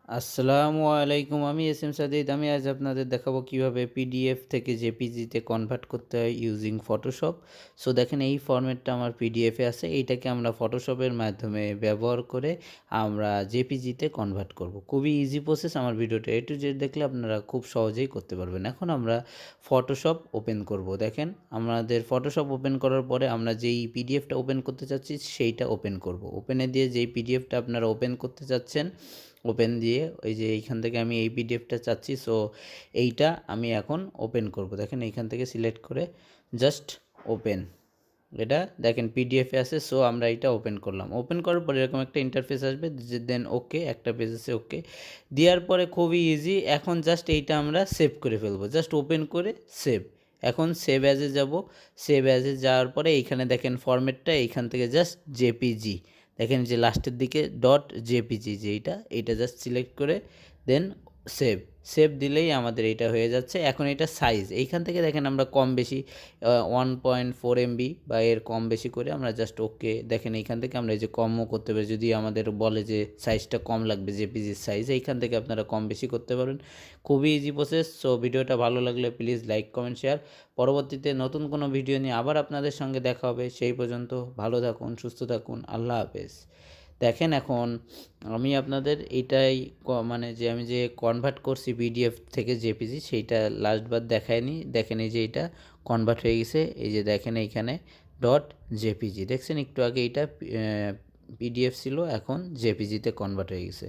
আসসালামু আলাইকুম। আমি এস এম সাদিদ। আমি আজ আপনাদের দেখাবো কিভাবে পিডিএফ থেকে জেপিজিতে কনভার্ট করতে হয় ইউজিং ফটোশপ। সো দেখেন এই ফরম্যাটটা আমার পিডিএফে আছে। এইটাকে আমরা ফটোশপের মাধ্যমে ব্যবহার করে আমরা জেপিজিতে কনভার্ট করব। খুবই ইজি প্রসেস। আমার ভিডিওটা এ টু জেড দেখলে আপনারা খুব সহজেই করতে পারবেন। এখন আমরা ফটোশপ ওপেন করব। দেখেন আমাদের ফটোশপ ওপেন করার পরে আমরা যেই পিডিএফটা ওপেন করতে চাচ্ছি সেইটা ওপেন করব। ওপেনে দিয়ে যেই পিডিএফটা আপনারা ওপেন করতে চাচ্ছেন ওপেন দিয়ে ওই যে এইখান থেকে আমি এই পিডিএফটা চাচ্ছি। সো এইটা আমি এখন ওপেন করব। দেখেন এইখান থেকে সিলেক্ট করে জাস্ট ওপেন, এটা দেখেন পিডিএফে আছে। সো আমরা এটা ওপেন করলাম। ওপেন করার পরে এরকম একটা ইন্টারফেস আসবে, দেন ওকে একটা পেজ আছে, ওকে দেওয়ার পরে খুবই ইজি। এখন জাস্ট এইটা আমরা সেভ করে ফেলবো, জাস্ট ওপেন করে সেভ। এখন সেভ অ্যাজে যাব। সেভ অ্যাজে যাওয়ার পরে এইখানে দেখেন ফরম্যাটটা, এইখান থেকে জাস্ট জেপিজি, দেখেন যে লাস্টের দিকে ডট জেপিজি যে এইটা জাস্ট সিলেক্ট করে দেন সেভ। সেভ দিলেই আমাদের এটা হয়ে যাচ্ছে। এখন এটা সাইজ এইখান থেকে দেখেন আমরা কম বেশি 1.4 MB বা এর কম বেশি করে আমরা জাস্ট ওকে। দেখেন এইখান থেকে আমরা এই যে কমও করতে পারি, যদি আমাদের বলে যে সাইজটা কম লাগবে জেপিজির সাইজ, এইখান থেকে আপনারা কম বেশি করতে পারেন। খুবই ইজি প্রসেস। সো ভিডিওটা ভালো লাগলে প্লিজ লাইক কমেন্ট শেয়ার। পরবর্তীতে নতুন কোনো ভিডিও নিয়ে আবার আপনাদের সঙ্গে দেখা হবে। সেই পর্যন্ত ভালো থাকুন, সুস্থ থাকুন, আল্লাহ হাফেজ। দেখেন এখন আমি আপনাদের এইটাই মানে যে আমি যে কনভার্ট করছি পিডিএফ থেকে জেপিজি সেইটা লাস্টবার দেখায়নি। দেখেন এই যে এটা কনভার্ট হয়ে গেছে। এই যে দেখেন এইখানে ডট জেপিজি দেখছেন, একটু আগে এইটা পিডিএফ ছিল, এখন জেপিজিতে কনভার্ট হয়ে গেছে।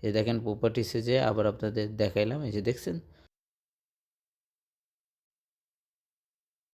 এই দেখেন প্রপার্টিসে যে আবার আপনাদের দেখাইলাম, এই যে দেখছেন